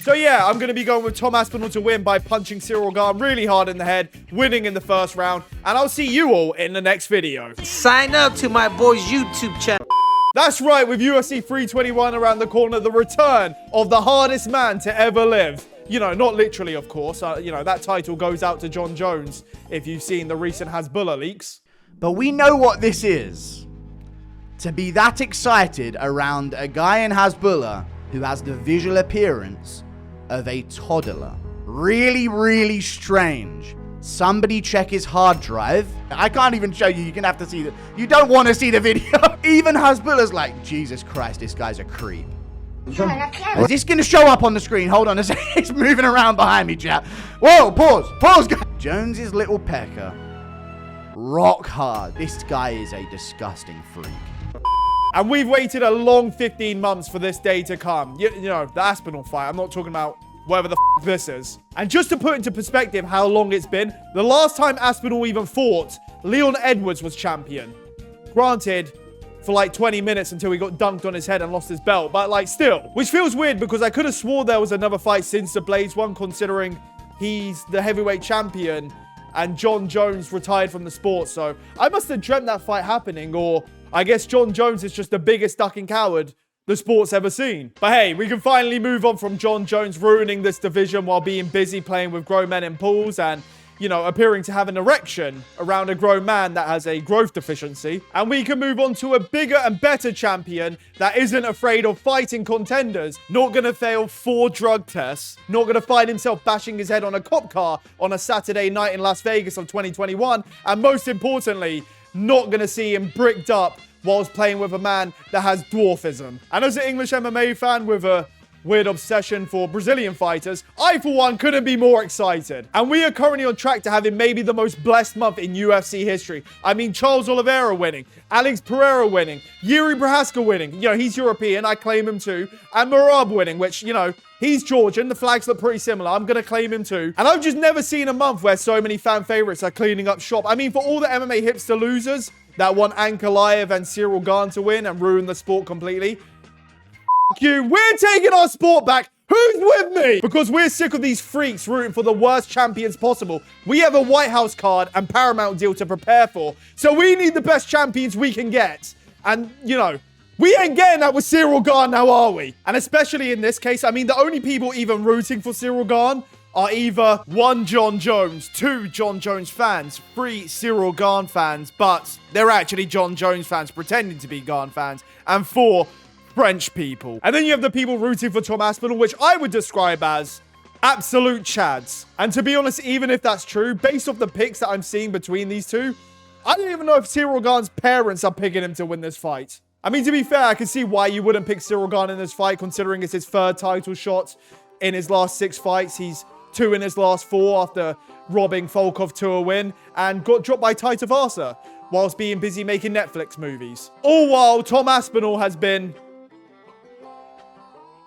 So yeah, I'm going to be going with Tom Aspinall to win by punching Ciryl Gane really hard in the head, winning in the first round. And I'll see you all in the next video. Sign up to my boy's YouTube channel. That's right, with UFC 321 around the corner, the return of the hardest man to ever live. You know, not literally, of course. You know, that title goes out to Jon Jones, if you've seen the recent Hasbulla leaks. But we know what this is. To be that excited around a guy in Hasbulla who has the visual appearance of a toddler. Really, really strange. Somebody check his hard drive. I can't even show you. You're going to have to see it. You don't want to see the video. Even Hasbulla's like, Jesus Christ, this guy's a creep. Is this going to show up on the screen? Hold on a second. It's moving around behind me, chap. Whoa, pause. Jones's little pecker. Rock hard. This guy is a disgusting freak. And we've waited a long 15 months for this day to come. You know, the Aspinall fight. I'm not talking about whatever the f this is. And just to put into perspective how long it's been, the last time Aspinall even fought, Leon Edwards was champion. Granted, for like 20 minutes until he got dunked on his head and lost his belt. But like still, which feels weird because I could have swore there was another fight since the Blades one, considering he's the heavyweight champion and Jon Jones retired from the sport. So I must have dreamt that fight happening, or I guess Jon Jones is just the biggest ducking coward the sport's ever seen. But hey, we can finally move on from Jon Jones ruining this division while being busy playing with grown men in pools and, you know, appearing to have an erection around a grown man that has a growth deficiency. And we can move on to a bigger and better champion that isn't afraid of fighting contenders, not gonna fail 4 drug tests, not gonna find himself bashing his head on a cop car on a Saturday night in Las Vegas of 2021, and most importantly, not gonna see him bricked up whilst playing with a man that has dwarfism. And as an English MMA fan with a weird obsession for Brazilian fighters, I, for one, couldn't be more excited. And we are currently on track to having maybe the most blessed month in UFC history. I mean, Charles Oliveira winning, Alex Pereira winning, Yuri Prohaska winning. You know, he's European, I claim him too. And Merab winning, which, you know, he's Georgian. The flags look pretty similar. I'm going to claim him too. And I've just never seen a month where so many fan favorites are cleaning up shop. I mean, for all the MMA hipster losers that want Ankalaev and Ciryl Gane to win and ruin the sport completely, f you. We're taking our sport back. Who's with me? Because we're sick of these freaks rooting for the worst champions possible. We have a White House card and Paramount deal to prepare for. So we need the best champions we can get. And, you know, we ain't getting that with Ciryl Gane now, are we? And especially in this case, I mean, the only people even rooting for Ciryl Gane are either 1, Jon Jones, 2, Jon Jones fans, 3, Ciryl Gane fans, but they're actually Jon Jones fans pretending to be Gane fans, and 4, French people. And then you have the people rooting for Tom Aspinall, which I would describe as absolute chads. And to be honest, even if that's true, based off the picks that I'm seeing between these two, I don't even know if Ciryl Gane's parents are picking him to win this fight. I mean, to be fair, I can see why you wouldn't pick Ciryl Gane in this fight, considering it's his 3rd title shot in his last 6 fights. He's 2 in his last 4 after robbing Volkov to a win and got dropped by Tai Tuivasa whilst being busy making Netflix movies. All while Tom Aspinall has been...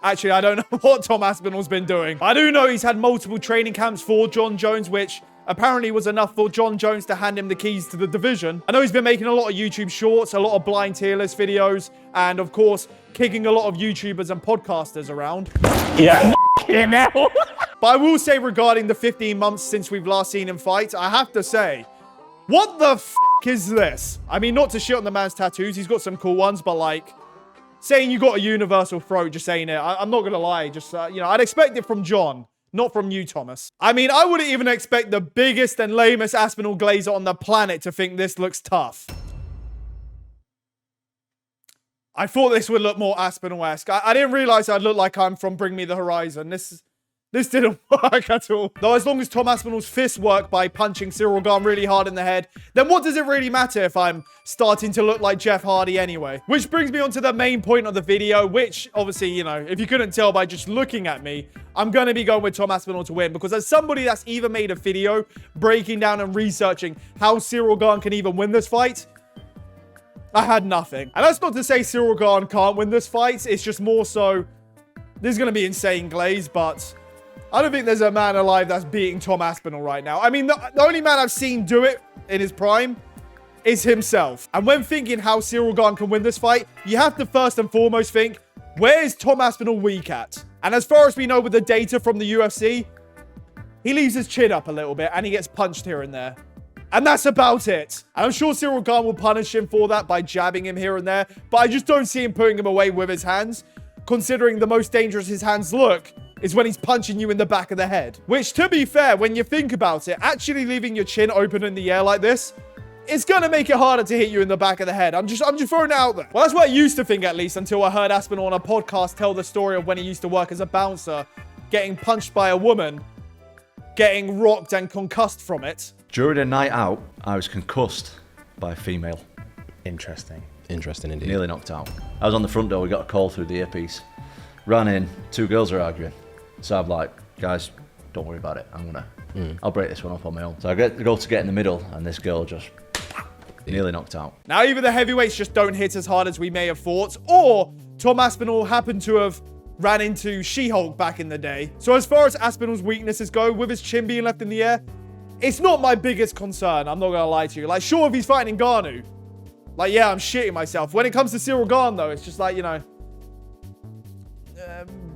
Actually, I don't know what Tom Aspinall's been doing. I do know he's had multiple training camps for Jon Jones, which apparently was enough for Jon Jones to hand him the keys to the division. I know he's been making a lot of YouTube shorts, a lot of blind tier list videos, and of course, kicking a lot of YouTubers and podcasters around. Yeah, now. But I will say regarding the 15 months since we've last seen him fight, I have to say, what the f*** is this? I mean, not to shit on the man's tattoos, he's got some cool ones, but like, saying you got a universal throat, just saying it, I'm not gonna lie, just, you know, I'd expect it from Jon, not from you, Thomas. I mean, I wouldn't even expect the biggest and lamest Aspinall glazer on the planet to think this looks tough. I thought this would look more Aspinall-esque. I didn't realize I'd look like I'm from Bring Me the Horizon. This didn't work at all. Though as long as Tom Aspinall's fists work by punching Ciryl Gane really hard in the head, then what does it really matter if I'm starting to look like Jeff Hardy anyway? Which brings me on to the main point of the video, which obviously, you know, if you couldn't tell by just looking at me, I'm going to be going with Tom Aspinall to win, because as somebody that's even made a video breaking down and researching how Ciryl Gane can even win this fight, I had nothing. And that's not to say Ciryl Gane can't win this fight. It's just more so, this is going to be insane glaze, but I don't think there's a man alive that's beating Tom Aspinall right now. I mean, the only man I've seen do it in his prime is himself. And when thinking how Ciryl Gane can win this fight, you have to first and foremost think, where is Tom Aspinall weak at? And as far as we know with the data from the UFC, he leaves his chin up a little bit and he gets punched here and there. And that's about it. And I'm sure Ciryl Gane will punish him for that by jabbing him here and there. But I just don't see him putting him away with his hands, considering the most dangerous his hands look is when he's punching you in the back of the head. Which, to be fair, when you think about it, actually leaving your chin open in the air like this, it's going to make it harder to hit you in the back of the head. I'm just throwing it out there. Well, that's what I used to think, at least, until I heard Aspinall on a podcast tell the story of when he used to work as a bouncer, getting punched by a woman, getting rocked and concussed from it. During a night out, I was concussed by a female. Interesting. Interesting indeed. Nearly knocked out. I was on the front door, we got a call through the earpiece. Ran in, 2 girls are arguing. So I'm like, guys, don't worry about it. I'll break this one up on my own. So I go to get in the middle, and this girl just nearly knocked out. Now, either the heavyweights just don't hit as hard as we may have thought, or Tom Aspinall happened to have ran into She-Hulk back in the day. So as far as Aspinall's weaknesses go, with his chin being left in the air, it's not my biggest concern, I'm not going to lie to you. Like, sure, if he's fighting Gane, like, yeah, I'm shitting myself. When it comes to Ciryl Gane, though, it's just like, you know,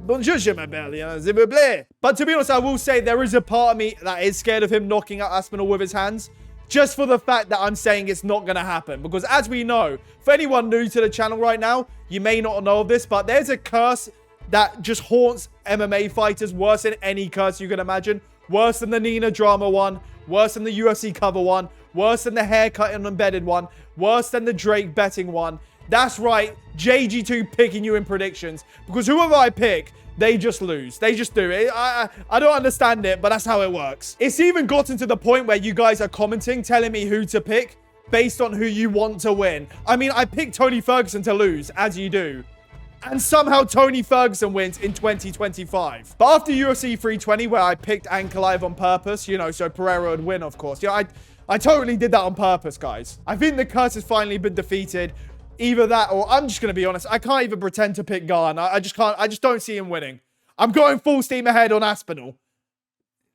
bonjour, je m'appelle, you know, s'il vous plaît. But to be honest, I will say there is a part of me that is scared of him knocking out Aspinall with his hands, just for the fact that I'm saying it's not going to happen. Because as we know, for anyone new to the channel right now, you may not know of this, but there's a curse that just haunts MMA fighters worse than any curse you can imagine. Worse than the Nina drama one, worse than the UFC cover one, worse than the haircut and embedded one, worse than the Drake betting one. That's right, JG2 picking you in predictions. Because whoever I pick, they just lose. They just do it. I don't understand it, but that's how it works. It's even gotten to the point where you guys are commenting, telling me who to pick based on who you want to win. I mean, I picked Tony Ferguson to lose, as you do. And somehow Tony Ferguson wins in 2025. But after UFC 320, where I picked Ankalaev on purpose, you know, so Pereira would win, of course. Yeah, I totally did that on purpose, guys. I think the curse has finally been defeated. Either that, or I'm just going to be honest, I can't even pretend to pick Gane. I just can't. I just don't see him winning. I'm going full steam ahead on Aspinall.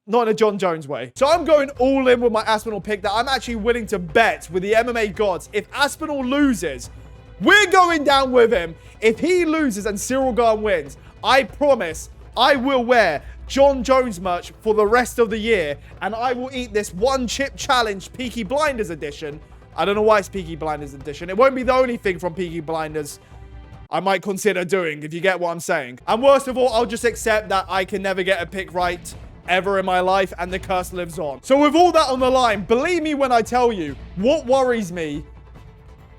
Not in a Jon Jones way. So I'm going all in with my Aspinall pick that I'm actually willing to bet with the MMA gods. If Aspinall loses, we're going down with him. If he loses and Ciryl Gane wins, I promise I will wear Jon Jones merch for the rest of the year. And I will eat this one chip challenge Peaky Blinders edition. I don't know why it's Peaky Blinders edition. It won't be the only thing from Peaky Blinders I might consider doing, if you get what I'm saying. And worst of all, I'll just accept that I can never get a pick right ever in my life, and the curse lives on. So with all that on the line, believe me when I tell you, what worries me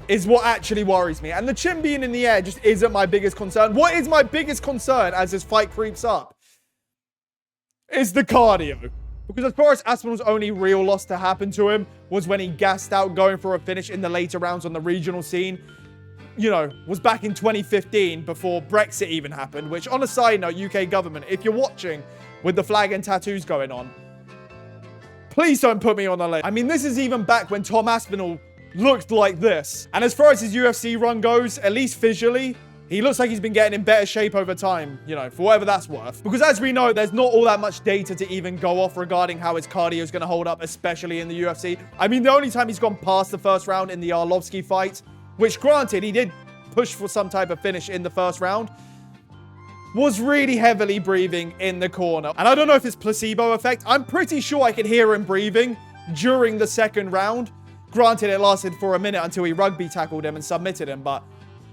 is what actually worries me. And the chin being in the air just isn't my biggest concern. What is my biggest concern as this fight creeps up is the cardio. Because as far as Aspinall's only real loss to happen to him was when he gassed out going for a finish in the later rounds on the regional scene, you know, was back in 2015 before Brexit even happened. Which, on a side note, UK government, if you're watching with the flag and tattoos going on, please don't put me on the list. I mean, this is even back when Tom Aspinall looked like this. And as far as his UFC run goes, at least visually, he looks like he's been getting in better shape over time, you know, for whatever that's worth. Because as we know, there's not all that much data to even go off regarding how his cardio is going to hold up, especially in the UFC. I mean, the only time he's gone past the first round in the Arlovski fight, which granted, he did push for some type of finish in the first round, was really heavily breathing in the corner. And I don't know if it's placebo effect. I'm pretty sure I could hear him breathing during the second round. Granted, it lasted for a minute until he rugby tackled him and submitted him, but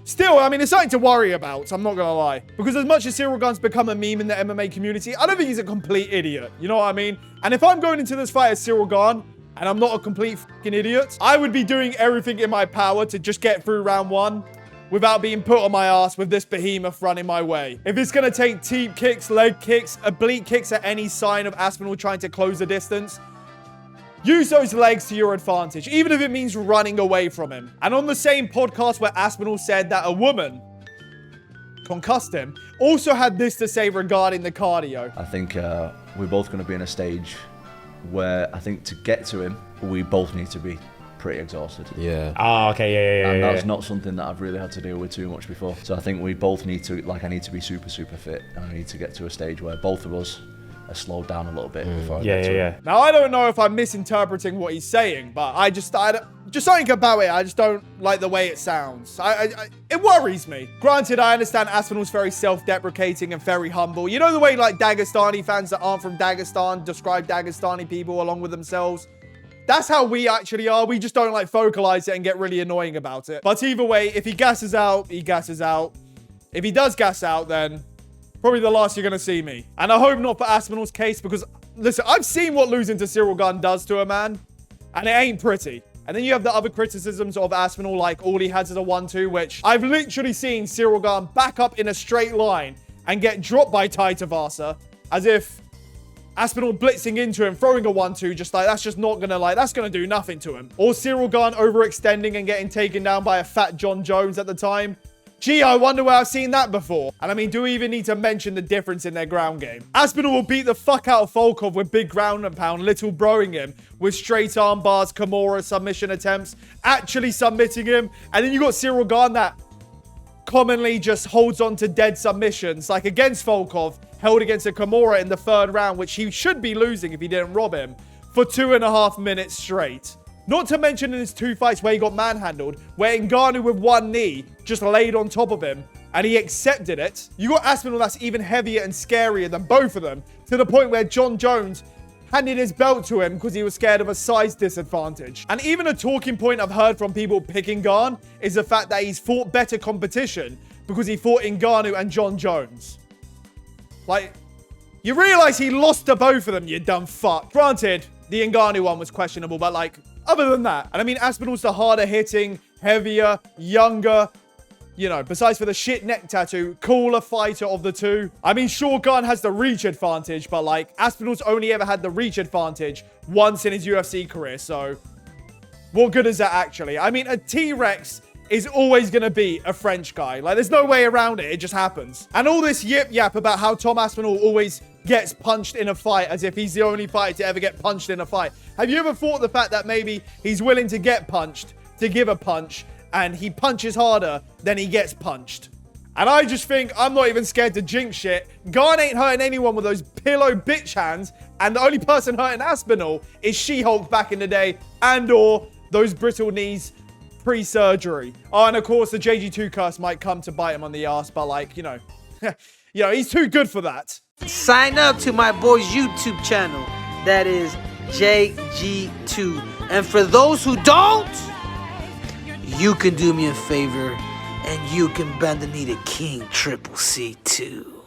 still, I mean, it's something to worry about, I'm not gonna lie. Because as much as Ciryl Gane's become a meme in the MMA community, I don't think he's a complete idiot. You know what I mean? And if I'm going into this fight as Ciryl Gane, and I'm not a complete fucking idiot, I would be doing everything in my power to just get through round one without being put on my ass with this behemoth running my way. If it's gonna take teep kicks, leg kicks, oblique kicks at any sign of Aspinall trying to close the distance, use those legs to your advantage, even if it means running away from him. And on the same podcast where Aspinall said that a woman concussed him, also had this to say regarding the cardio. I think we're both going to be in a stage where I think to get to him, we both need to be pretty exhausted. Yeah. Oh, okay, yeah. And that's not something that I've really had to deal with too much before. So I think we both need to, like, I need to be super, super fit. And I need to get to a stage where both of us are slowed down a little bit before I get to it. Now, I don't know if I'm misinterpreting what he's saying, but just something about it, I just don't like the way it sounds. It worries me. Granted, I understand Aspinall's very self-deprecating and very humble. You know the way, like, Dagestani fans that aren't from Dagestan describe Dagestani people along with themselves? That's how we actually are. We just don't, like, vocalize it and get really annoying about it. But either way, if he gasses out, he gasses out. If he does gas out, then probably the last you're going to see me. And I hope not for Aspinall's case, because, listen, I've seen what losing to Cyril Gane does to a man, and it ain't pretty. And then you have the other criticisms of Aspinall, like all he has is a 1-2, which I've literally seen Cyril Gane back up in a straight line and get dropped by Tai Tuivasa, as if Aspinall blitzing into him, throwing a 1-2, just like, that's just not gonna, like, that's gonna do nothing to him. Or Cyril Gane overextending and getting taken down by a fat Jon Jones at the time. Gee, I wonder where I've seen that before. And I mean, do we even need to mention the difference in their ground game? Aspinall will beat the fuck out of Volkov with big ground and pound, little broing him with straight arm bars, Kimura submission attempts, actually submitting him. And then you got Cyril Gane that commonly just holds on to dead submissions, like against Volkov, held against a Kimura in the 3rd round, which he should be losing if he didn't rob him, for 2.5 minutes straight. Not to mention in his 2 fights where he got manhandled, where Ngannou with 1 knee just laid on top of him, and he accepted it. You got Aspinall that's even heavier and scarier than both of them, to the point where Jon Jones handed his belt to him because he was scared of a size disadvantage. And even a talking point I've heard from people picking Gane is the fact that he's fought better competition because he fought Ngannou and Jon Jones. Like, you realize he lost to both of them, you dumb fuck. Granted, the Ngannou one was questionable, but like, other than that, and I mean, Aspinall's the harder hitting, heavier, younger, you know, besides for the shit neck tattoo, cooler fighter of the two. I mean, sure, Gane has the reach advantage, but like, Aspinall's only ever had the reach advantage once in his UFC career, so what good is that actually? I mean, a T-Rex is always going to be a French guy. Like, there's no way around it. It just happens. And all this yip-yap about how Tom Aspinall always gets punched in a fight as if he's the only fighter to ever get punched in a fight. Have you ever thought the fact that maybe he's willing to get punched to give a punch, and he punches harder than he gets punched? And I just think I'm not even scared to jinx shit. Gane ain't hurting anyone with those pillow bitch hands, and the only person hurting Aspinall is She-Hulk back in the day, and or those brittle knees pre-surgery. Oh, and of course, the JG2 curse might come to bite him on the ass, but like, you know, he's too good for that. Sign up to my boy's YouTube channel. That is JG2. And for those who don't, you can do me a favor and you can bend the knee to King Triple C too.